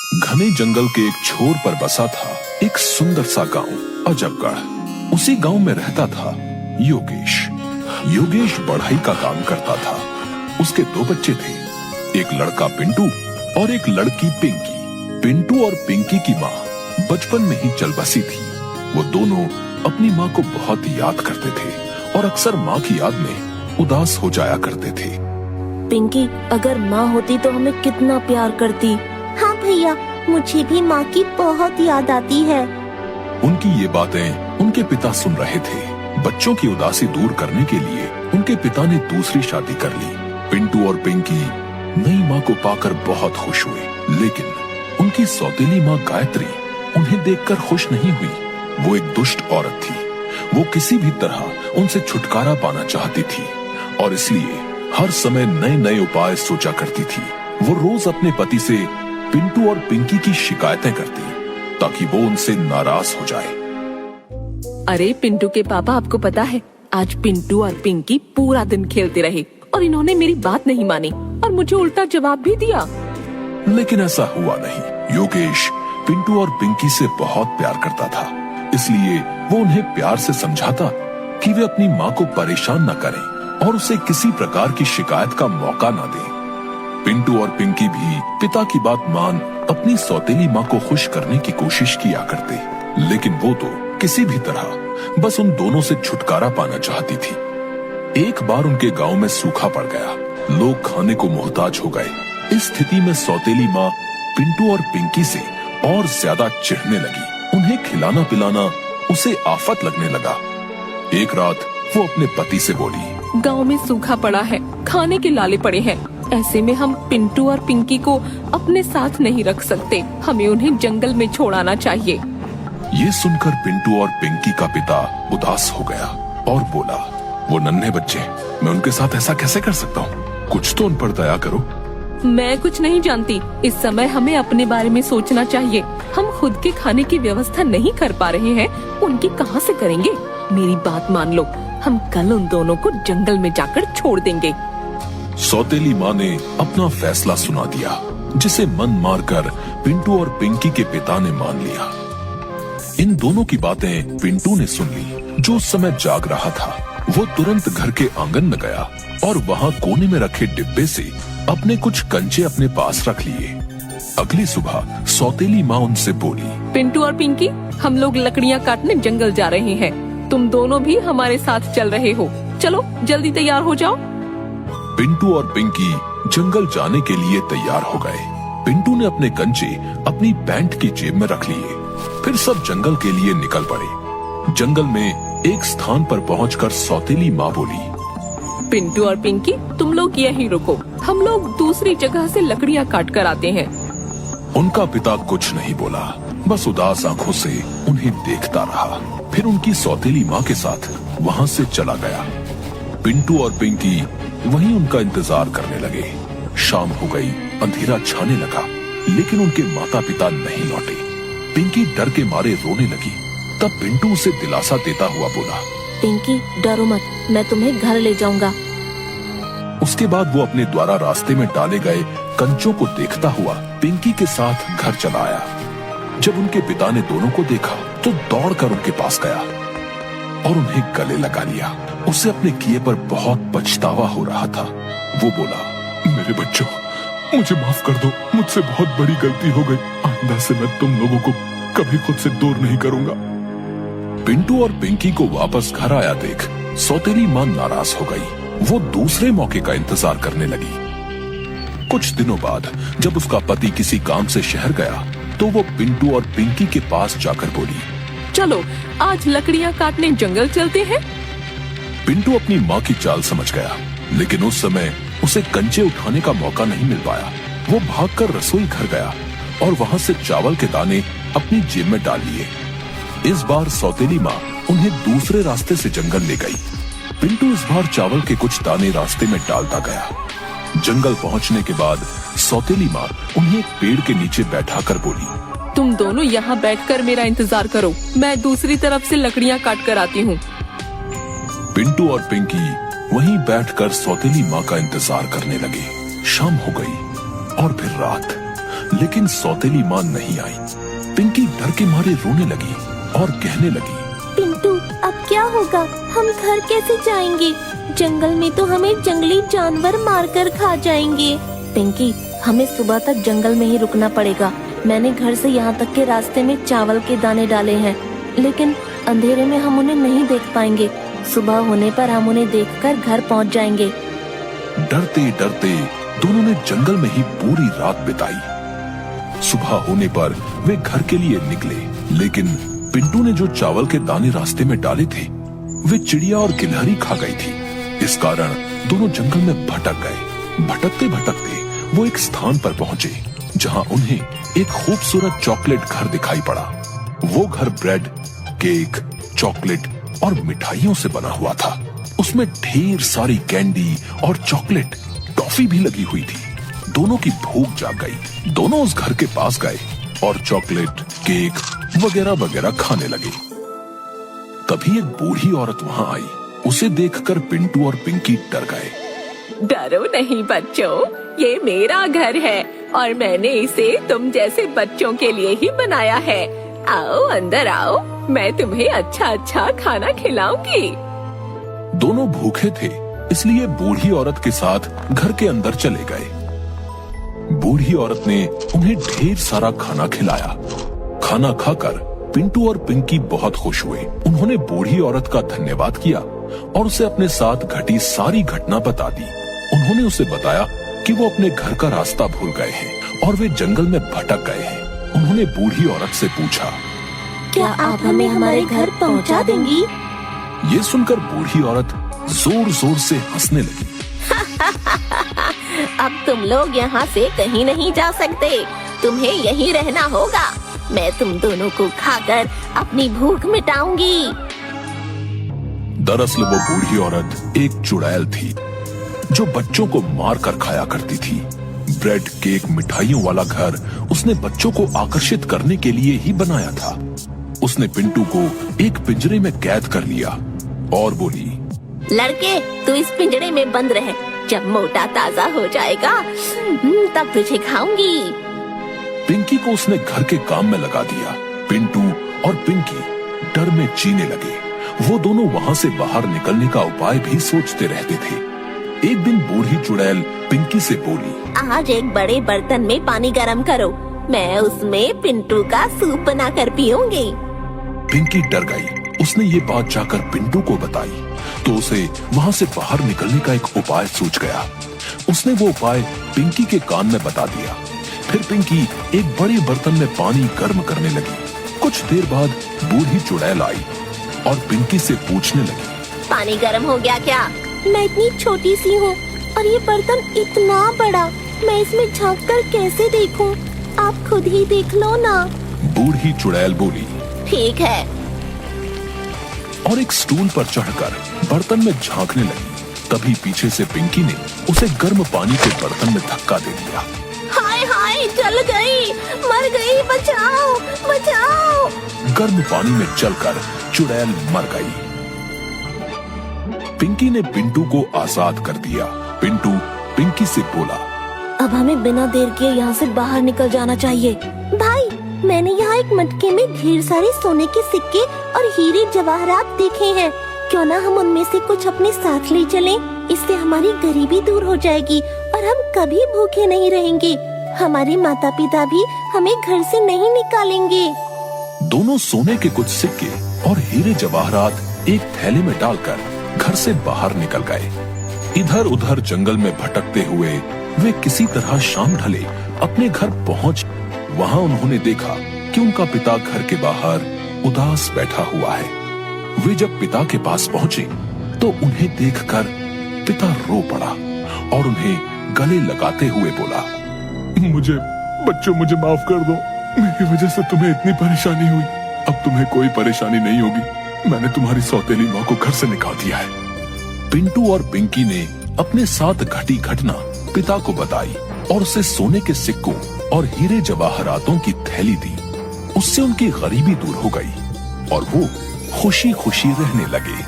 घने जंगल के एक छोर पर बसा था एक सुंदर सा गांव अजबगढ़। उसी गांव में रहता था योगेश। योगेश बढ़ाई का काम करता था। उसके दो बच्चे थे, एक लड़का पिंटू और एक लड़की पिंकी। पिंटू और पिंकी की माँ बचपन में ही चल बसी थी। वो दोनों अपनी माँ को बहुत याद करते थे और अक्सर माँ की याद में उदास हो जाया करते थे। पिंकी, अगर माँ होती तो हमें कितना प्यार करती। हाँ भैया, मुझे भी माँ की बहुत याद आती है। उनकी ये बातें उनके पिता सुन रहे थे। बच्चों की उदासी दूर करने के लिए उनके पिता ने दूसरी शादी कर ली। पिंटू और पिंकी नई माँ को पाकर बहुत खुश हुए, लेकिन उनकी सौतेली माँ गायत्री उन्हें देखकर खुश नहीं हुई। वो एक दुष्ट औरत थी। वो किसी भी तरह उनसे छुटकारा पाना चाहती थी और इसलिए हर समय नए नए उपाय सोचा करती थी। वो रोज अपने पति से पिंटू और पिंकी की शिकायतें करती ताकि वो उनसे नाराज हो जाए। अरे पिंटू के पापा, आपको पता है आज पिंटू और पिंकी पूरा दिन खेलते रहे और इन्होंने मेरी बात नहीं मानी और मुझे उल्टा जवाब भी दिया। लेकिन ऐसा हुआ नहीं। योगेश पिंटू और पिंकी से बहुत प्यार करता था, इसलिए वो उन्हें प्यार से समझाता कि वे अपनी माँ को परेशान न करें और उसे किसी प्रकार की शिकायत का मौका न दें। पिंटू और पिंकी भी पिता की बात मान अपनी सौतेली माँ को खुश करने की कोशिश किया करते, लेकिन वो तो किसी भी तरह बस उन दोनों से छुटकारा पाना चाहती थी। एक बार उनके गांव में सूखा पड़ गया। लोग खाने को मोहताज हो गए। इस स्थिति में सौतेली माँ पिंटू और पिंकी से और ज्यादा चिढ़ने लगी। उन्हें खिलाना पिलाना उसे आफत लगने लगा। एक रात वो अपने पति से बोली, गांव में सूखा पड़ा है, खाने के लाले पड़े हैं। ऐसे में हम पिंटू और पिंकी को अपने साथ नहीं रख सकते। हमें उन्हें जंगल में छोड़ाना चाहिए। ये सुनकर पिंटू और पिंकी का पिता उदास हो गया और बोला, वो नन्हे बच्चे, मैं उनके साथ ऐसा कैसे कर सकता हूँ? कुछ तो उन पर दया करो। मैं कुछ नहीं जानती। इस समय हमें अपने बारे में सोचना चाहिए। हम खुद के खाने की व्यवस्था नहीं कर पा रहे हैं, उनकी कहाँ से करेंगे? मेरी बात मान लो, हम कल उन दोनों को जंगल में जाकर छोड़ देंगे। सौतेली माँ ने अपना फैसला सुना दिया, जिसे मन मारकर पिंटू और पिंकी के पिता ने मान लिया। इन दोनों की बातें पिंटू ने सुन ली, जो उस समय जाग रहा था। वो तुरंत घर के आंगन में गया और वहाँ कोने में रखे डिब्बे से अपने कुछ कंचे अपने पास रख लिए। अगली सुबह सौतेली माँ उनसे बोली, पिंटू और पिंकी, हम लोग लकड़ियाँ काटने जंगल जा रहे हैं। तुम दोनों भी हमारे साथ चल रहे हो। चलो जल्दी तैयार हो जाओ। पिंटू और पिंकी जंगल जाने के लिए तैयार हो गए। पिंटू ने अपने कंचे अपनी पैंट की जेब में रख लिए। फिर सब जंगल के लिए निकल पड़े। जंगल में एक स्थान पर पहुंचकर सौतेली माँ बोली, पिंटू और पिंकी, तुम लोग यहीं रुको, हम लोग दूसरी जगह से लकड़ियाँ काट कर आते हैं। उनका पिता कुछ नहीं बोला, बस उदास आंखों से उन्हें देखता रहा। फिर उनकी सौतेली माँ के साथ वहाँ से चला गया। पिंटू और पिंकी वहीं उनका इंतजार करने लगे। शाम हो गई, अंधेरा छाने लगा, लेकिन उनके माता पिता नहीं लौटे। पिंकी डर के मारे रोने लगी। तब पिंटू उसे दिलासा देता हुआ बोला, पिंकी डरो मत, मैं तुम्हें घर ले जाऊंगा। उसके बाद वो अपने द्वारा रास्ते में डाले गए कंचों को देखता हुआ पिंकी के साथ घर चला आया। जब उनके पिता ने दोनों को देखा तो दौड़कर उनके पास गया और उन्हें गले लगा लिया। उसे अपने किए पर बहुत पछतावा हो रहा था। वो बोला, मेरे बच्चों, मुझे माफ कर दो, मुझसे बहुत बड़ी गलती हो गई। आइंदा से मैं तुम लोगों को कभी खुद से दूर नहीं करूंगा। पिंटू और पिंकी को वापस घर आया देख सौतेली माँ नाराज हो गई। वो दूसरे मौके का इंतजार करने लगी। कुछ दिनों बाद जब उसका पति किसी काम से शहर गया तो वो पिंटू और पिंकी के पास जाकर बोली, चलो आज लकड़ियाँ काटने जंगल चलते हैं। पिंटू अपनी माँ की चाल समझ गया, लेकिन उस समय उसे कंचे उठाने का मौका नहीं मिल पाया। वो भागकर रसोई घर गया और वहाँ से चावल के दाने अपनी जेब में डाल लिए। इस बार सौतेली माँ उन्हें दूसरे रास्ते से जंगल ले गई। पिंटू इस बार चावल के कुछ दाने रास्ते में डालता गया। जंगल पहुँचने के बाद सौतेली माँ उन्हें एक पेड़ के नीचे बैठाकर बोली, तुम दोनों यहाँ बैठकर मेरा इंतजार करो, मैं दूसरी तरफ से लकड़ियाँ काट कर आती हूँ। पिंटू और पिंकी वहीं बैठकर सौतेली माँ का इंतजार करने लगे। शाम हो गई और फिर रात, लेकिन सौतेली माँ नहीं आई। पिंकी डर के मारे रोने लगी और कहने लगी, पिंटू अब क्या होगा, हम घर कैसे जाएंगे? जंगल में तो हमें जंगली जानवर मारकर खा जाएंगे। पिंकी, हमें सुबह तक जंगल में ही रुकना पड़ेगा। मैंने घर से यहाँ तक के रास्ते में चावल के दाने डाले हैं, लेकिन अंधेरे में हम उन्हें नहीं देख पाएंगे। सुबह होने पर हम उन्हें देखकर घर पहुँच जाएंगे। डरते डरते दोनों ने जंगल में ही पूरी रात बिताई। सुबह होने पर वे घर के लिए निकले, लेकिन पिंटू ने जो चावल के दाने रास्ते में डाले थे वे चिड़िया और गिलहरी खा गई थी। इस कारण दोनों जंगल में भटक गए। भटकते भटकते वो एक स्थान पर पहुंचे जहां उन्हें एक खूबसूरत चॉकलेट घर दिखाई पड़ा। वो घर ब्रेड, केक, चॉकलेट और मिठाइयों से बना हुआ था। उसमें ढेर सारी कैंडी और चॉकलेट, टॉफी भी लगी हुई थी। दोनों की भूख जाग गई। दोनों उस घर के पास गए और चॉकलेट, केक वगैरह वगैरह खाने लगे। तभी एक बूढ़ी औरत वहां आई। उसे देखकर पिंटू और पिंकी डर गए। डरो नहीं बच्चों, ये मेरा घर है और मैंने इसे तुम जैसे बच्चों के लिए ही बनाया है। आओ अंदर आओ, मैं तुम्हें अच्छा अच्छा खाना खिलाऊंगी। दोनों भूखे थे, इसलिए बूढ़ी औरत के साथ घर के अंदर चले गए। बूढ़ी औरत ने उन्हें ढेर सारा खाना खिलाया। खाना खाकर पिंटू और पिंकी बहुत खुश हुए। उन्होंने बूढ़ी औरत का धन्यवाद किया और उसे अपने साथ घटी सारी घटना बता दी। उन्होंने उसे बताया कि वो अपने घर का रास्ता भूल गए हैं और वे जंगल में भटक गए हैं। उन्होंने बूढ़ी औरत से पूछा, क्या आप हमें हमारे घर पहुंचा देंगी? ये सुनकर बूढ़ी औरत जोर जोर से हंसने लगी। अब तुम लोग यहाँ से कहीं नहीं जा सकते, तुम्हें यहीं रहना होगा। मैं तुम दोनों को खाकर अपनी भूख मिटाऊंगी। दरअसल वो बूढ़ी औरत एक चुड़ैल थी जो बच्चों को मार कर खाया करती थी। ब्रेड, केक, मिठाइयों वाला घर उसने बच्चों को आकर्षित करने के लिए ही बनाया था। उसने पिंटू को एक पिंजरे में कैद कर लिया और बोली, लड़के तू इस पिंजरे में बंद रहे, जब मोटा ताजा हो जाएगा तब तुझे खाऊंगी। पिंकी को उसने घर के काम में लगा दिया। पिंटू और पिंकी डर में जीने लगे। वो दोनों वहाँ से बाहर निकलने का उपाय भी सोचते रहते थे। एक दिन बूढ़ी चुड़ैल पिंकी से बोली, आज एक बड़े बर्तन में पानी गरम करो, मैं उसमें पिंटू का सूप बनाकर पीऊंगी। पिंकी डर गई। उसने ये बात जाकर पिंटू को बताई तो उसे वहाँ से बाहर निकलने का एक उपाय सूझ गया। उसने वो उपाय पिंकी के कान में बता दिया। फिर पिंकी एक बड़े बर्तन में पानी गर्म करने लगी। कुछ देर बाद बूढ़ी चुड़ैल आई और पिंकी से पूछने लगी, पानी गर्म हो गया क्या? मैं इतनी छोटी सी हूँ और ये बर्तन इतना बड़ा, मैं इसमें झांक कर कैसे देखूं? आप खुद ही देख लो ना। बूढ़ी चुड़ैल बोली, ठीक है। और एक स्टूल पर चढ़कर बर्तन में झांकने लगी। तभी पीछे से पिंकी ने उसे गर्म पानी के बर्तन में धक्का दे दिया। हाय हाय, जल गई, मर गई, बचाओ बचाओ। गर्म पानी में चलकर चुड़ैल मर गई। पिंकी ने पिंटू को आजाद कर दिया। पिंटू पिंकी से बोला, अब हमें बिना देर किए यहाँ से बाहर निकल जाना चाहिए। भाई, मैंने यहाँ एक मटके में ढेर सारे सोने के सिक्के और हीरे जवाहरात देखे हैं। क्यों ना हम उनमें से कुछ अपने साथ ले चलें? इससे हमारी गरीबी दूर हो जाएगी और हम कभी भूखे नहीं रहेंगे। हमारे माता पिता भी हमें घर से नहीं निकालेंगे। दोनों सोने के कुछ सिक्के और हीरे जवाहरात एक थैले में डालकर घर से बाहर निकल गए। इधर उधर जंगल में भटकते हुए वे किसी तरह शाम ढले अपने घर पहुँच। वहाँ उन्होंने देखा कि उनका पिता घर के बाहर उदास बैठा हुआ है। वे जब पिता के पास पहुँचे तो उन्हें देखकर पिता रो पड़ा और उन्हें गले लगाते हुए बोला, मुझे माफ कर दो। मेरी वजह से तुम्हें इतनी परेशानी हुई। अब तुम्हें कोई परेशानी नहीं होगी। मैंने तुम्हारी सौतेली माँ को घर से निकाल दिया है। पिंटू और पिंकी ने अपने साथ घटी घटना पिता को बताई और उसे सोने के सिक्कों और हीरे जवाहरातों की थैली दी। उससे उनकी गरीबी दूर हो गई और वो खुशी खुशी रहने लगे।